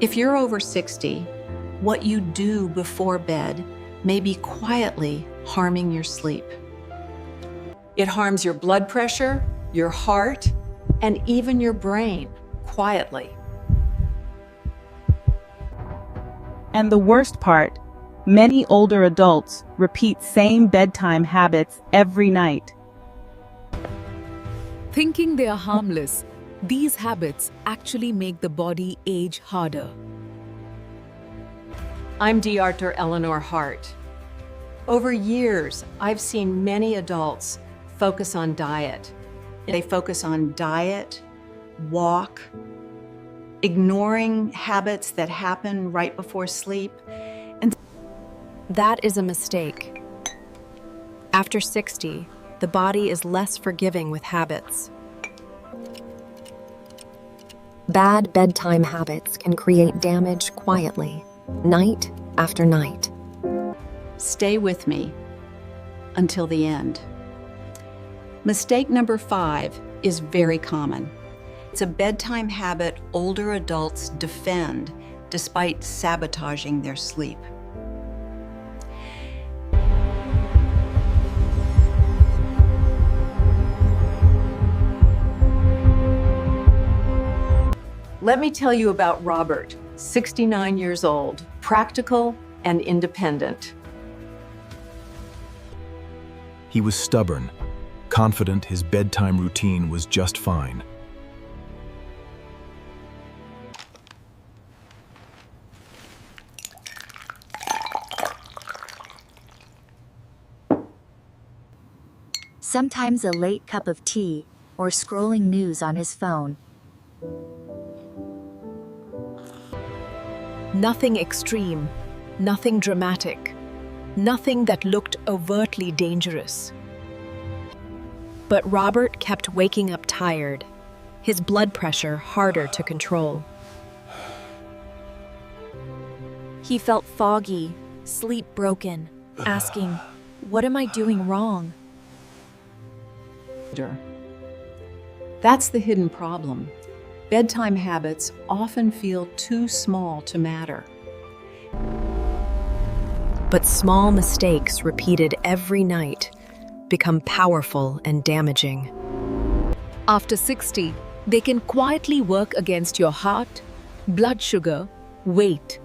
If you're over 60, what you do before bed may be quietly harming your sleep. It harms your blood pressure, your heart, and even your brain quietly. And the worst part, many older adults repeat same bedtime habits every night. Thinking they are harmless, these habits actually make the body age harder. I'm Dr. Eleanor Hart. Over years, I've seen many adults focus on diet. They focus on diet, walk, ignoring habits that happen right before sleep. And that is a mistake. After 60, the body is less forgiving with habits. Bad bedtime habits can create damage quietly, night after night. Stay with me until the end. Mistake number 5 is very common. It's a bedtime habit older adults defend despite sabotaging their sleep. Let me tell you about Robert, 69 years old, practical and independent. He was stubborn, confident his bedtime routine was just fine. Sometimes a late cup of tea or scrolling news on his phone. Nothing extreme, nothing dramatic, nothing that looked overtly dangerous. But Robert kept waking up tired, his blood pressure harder to control. He felt foggy, sleep broken, asking, "What am I doing wrong?" That's the hidden problem. Bedtime habits often feel too small to matter. But small mistakes repeated every night become powerful and damaging. After 60, they can quietly work against your heart, blood sugar, weight.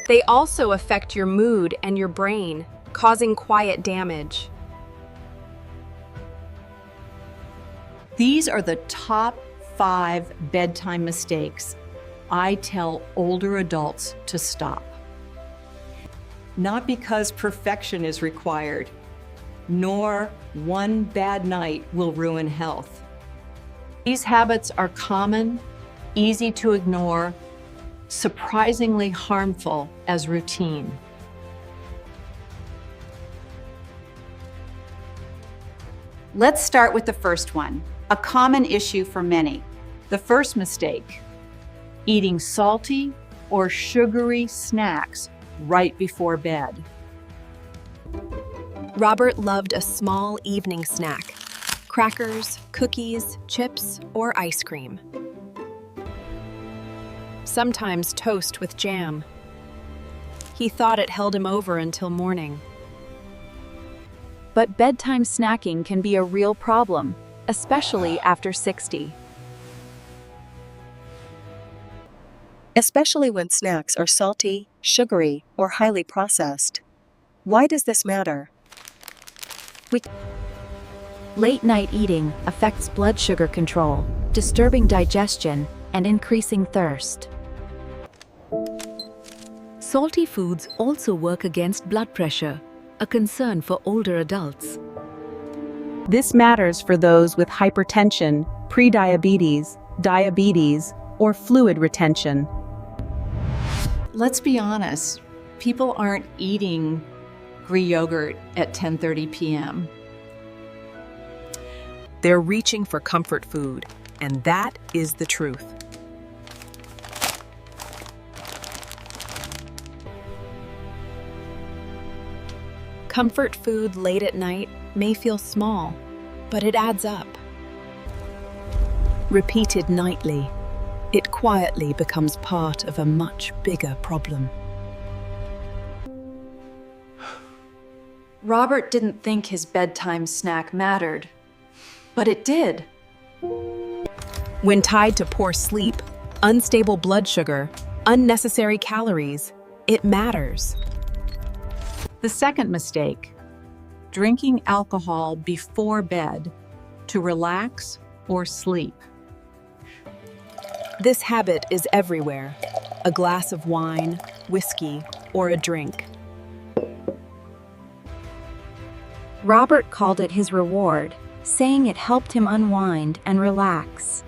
They also affect your mood and your brain, causing quiet damage. These are the top 5 bedtime mistakes I tell older adults to stop. Not because perfection is required, nor one bad night will ruin health. These habits are common, easy to ignore, surprisingly harmful as routine. Let's start with the first one, a common issue for many. The first mistake, eating salty or sugary snacks right before bed. Robert loved a small evening snack, crackers, cookies, chips, or ice cream. Sometimes toast with jam. He thought it held him over until morning. But bedtime snacking can be a real problem, especially after 60. Especially when snacks are salty, sugary, or highly processed. Why does this matter? Late-night eating affects blood sugar control, disturbing digestion and increasing thirst. Salty foods also work against blood pressure, a concern for older adults. This matters for those with hypertension, prediabetes, diabetes, or fluid retention. Let's be honest, people aren't eating Greek yogurt at 10:30 p.m. They're reaching for comfort food, and that is the truth. Comfort food late at night may feel small, but it adds up. Repeated nightly, it quietly becomes part of a much bigger problem. Robert didn't think his bedtime snack mattered, but it did. When tied to poor sleep, unstable blood sugar, unnecessary calories, it matters. The second mistake, drinking alcohol before bed to relax or sleep. This habit is everywhere. A glass of wine, whiskey, or a drink. Robert called it his reward, saying it helped him unwind and relax.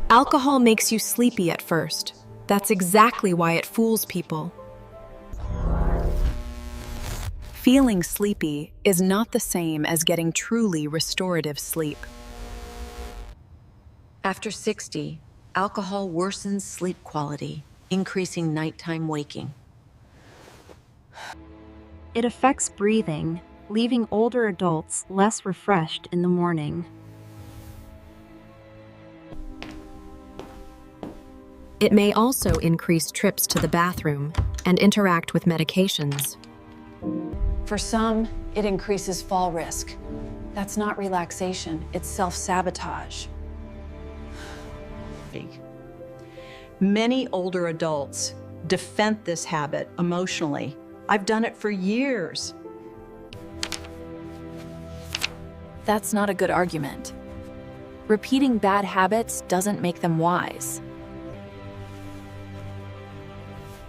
Alcohol makes you sleepy at first. That's exactly why it fools people. Feeling sleepy is not the same as getting truly restorative sleep. After 60, alcohol worsens sleep quality, increasing nighttime waking. It affects breathing, leaving older adults less refreshed in the morning. It may also increase trips to the bathroom and interact with medications. For some, it increases fall risk. That's not relaxation, it's self-sabotage. Many older adults defend this habit emotionally. I've done it for years. That's not a good argument. Repeating bad habits doesn't make them wise.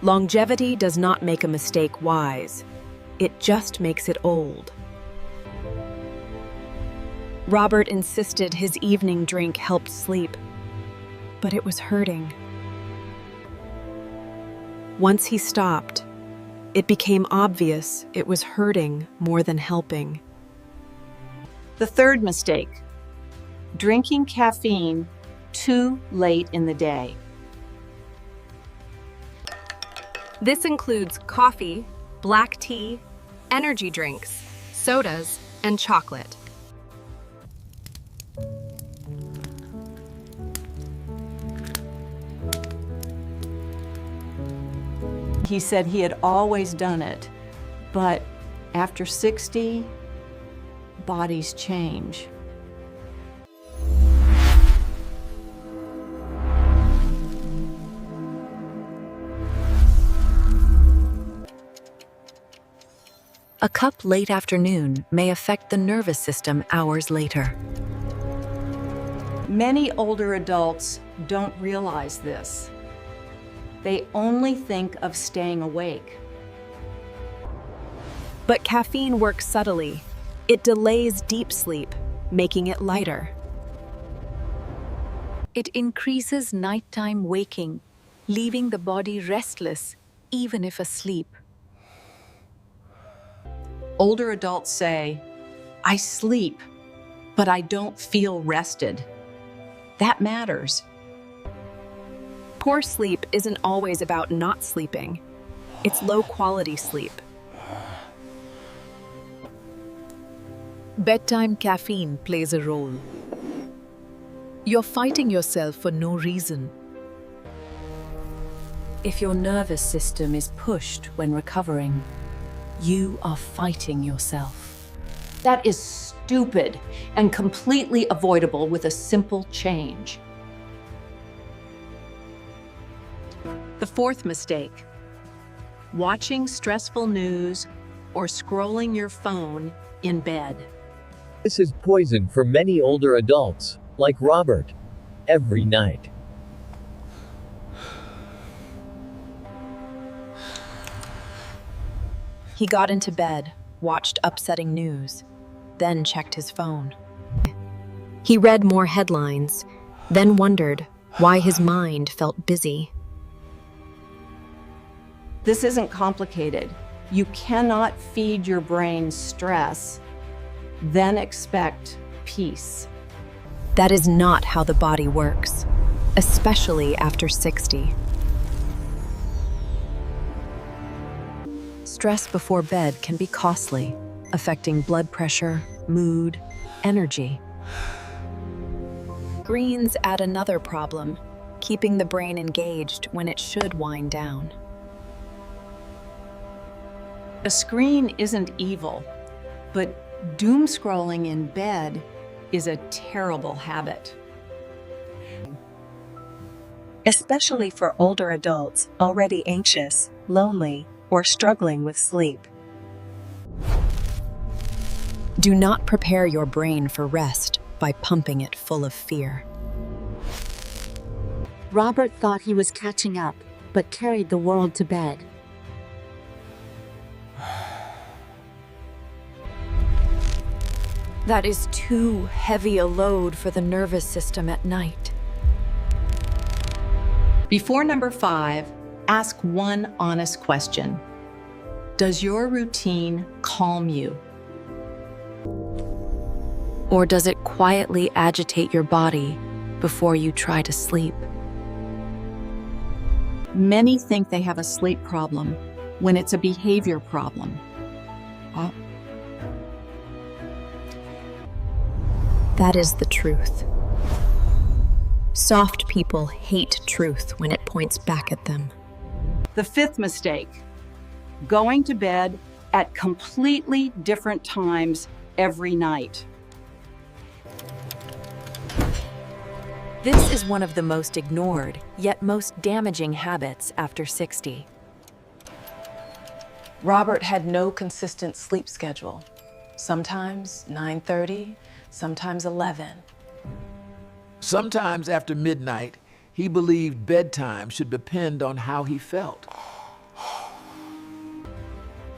Longevity does not make a mistake wise. It just makes it old. Robert insisted his evening drink helped sleep, but it was hurting. Once he stopped, it became obvious it was hurting more than helping. The third mistake, drinking caffeine too late in the day. This includes coffee, black tea, energy drinks, sodas, and chocolate. He said he had always done it, but after 60, bodies change. A cup late afternoon may affect the nervous system hours later. Many older adults don't realize this. They only think of staying awake. But caffeine works subtly. It delays deep sleep, making it lighter. It increases nighttime waking, leaving the body restless, even if asleep. Older adults say, "I sleep, but I don't feel rested." That matters. Poor sleep isn't always about not sleeping. It's low-quality sleep. Bedtime caffeine plays a role. You're fighting yourself for no reason. If your nervous system is pushed when recovering, you are fighting yourself. That is stupid and completely avoidable with a simple change. The fourth mistake, watching stressful news or scrolling your phone in bed. This is poison for many older adults, like Robert, every night. He got into bed, watched upsetting news, then checked his phone. He read more headlines, then wondered why his mind felt busy. This isn't complicated. You cannot feed your brain stress, then expect peace. That is not how the body works, especially after 60. Stress before bed can be costly, affecting blood pressure, mood, energy. Screens add another problem, keeping the brain engaged when it should wind down. A screen isn't evil, but doom scrolling in bed is a terrible habit. Especially for older adults already anxious, lonely, or struggling with sleep. Do not prepare your brain for rest by pumping it full of fear. Robert thought he was catching up, but carried the world to bed. That is too heavy a load for the nervous system at night. Before number 5, ask one honest question. Does your routine calm you? Or does it quietly agitate your body before you try to sleep? Many think they have a sleep problem when it's a behavior problem. That is the truth. Soft people hate truth when it points back at them. The 5th mistake, going to bed at completely different times every night. This is one of the most ignored, yet most damaging habits after 60. Robert had no consistent sleep schedule. Sometimes 9:30, sometimes 11. Sometimes after midnight, he believed bedtime should depend on how he felt.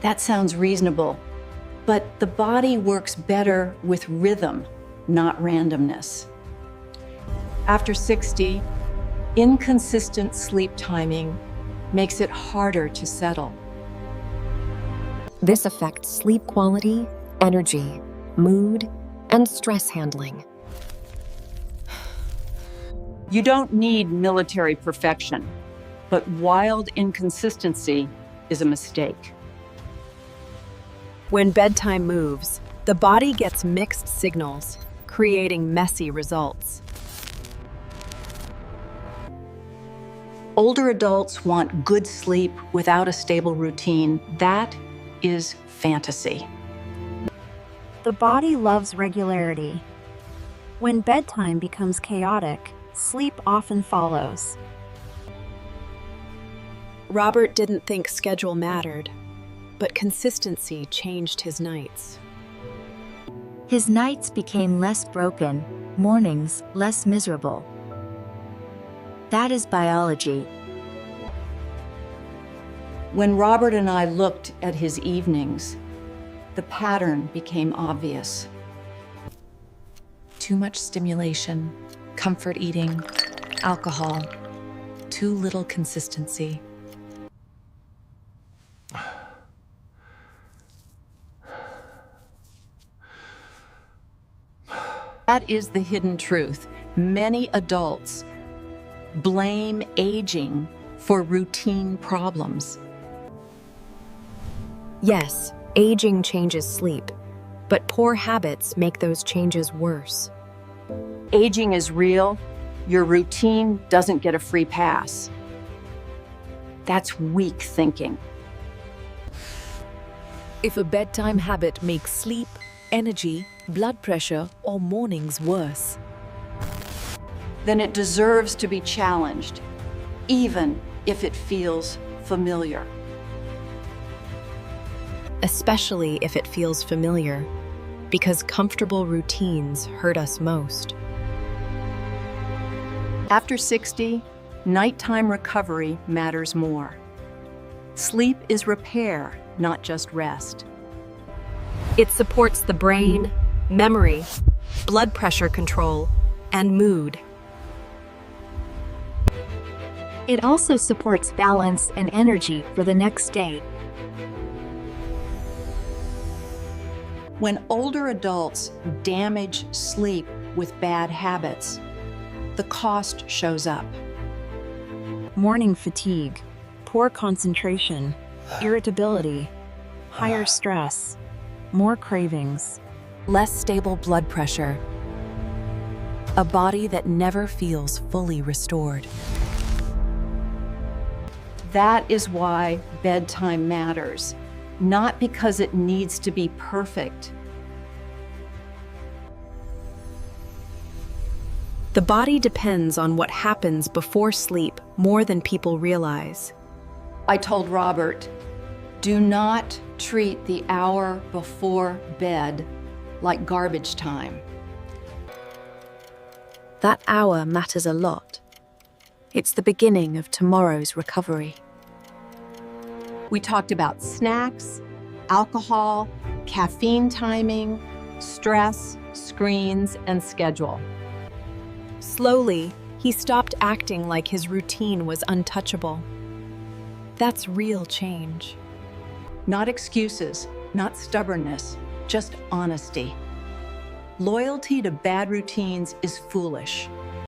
That sounds reasonable, but the body works better with rhythm, not randomness. After 60, inconsistent sleep timing makes it harder to settle. This affects sleep quality, energy, mood, and stress handling. You don't need military perfection, but wild inconsistency is a mistake. When bedtime moves, the body gets mixed signals, creating messy results. Older adults want good sleep without a stable routine. That is fantasy. The body loves regularity. When bedtime becomes chaotic, sleep often follows. Robert didn't think schedule mattered, but consistency changed his nights. His nights became less broken, mornings less miserable. That is biology. When Robert and I looked at his evenings, the pattern became obvious. Too much stimulation, comfort eating, alcohol, too little consistency. That is the hidden truth. Many adults blame aging for routine problems. Yes, aging changes sleep, but poor habits make those changes worse. Aging is real. Your routine doesn't get a free pass. That's weak thinking. If a bedtime habit makes sleep, energy, blood pressure, or mornings worse, then it deserves to be challenged, even if it feels familiar. Especially if it feels familiar, because comfortable routines hurt us most. After 60, nighttime recovery matters more. Sleep is repair, not just rest. It supports the brain, memory, blood pressure control, and mood. It also supports balance and energy for the next day. When older adults damage sleep with bad habits, the cost shows up. Morning fatigue, poor concentration, irritability, higher stress, more cravings, less stable blood pressure, a body that never feels fully restored. That is why bedtime matters, not because it needs to be perfect. The body depends on what happens before sleep more than people realize. I told Robert, do not treat the hour before bed like garbage time. That hour matters a lot. It's the beginning of tomorrow's recovery. We talked about snacks, alcohol, caffeine timing, stress, screens, and schedule. Slowly, he stopped acting like his routine was untouchable. That's real change. Not excuses, not stubbornness, just honesty. Loyalty to bad routines is foolish.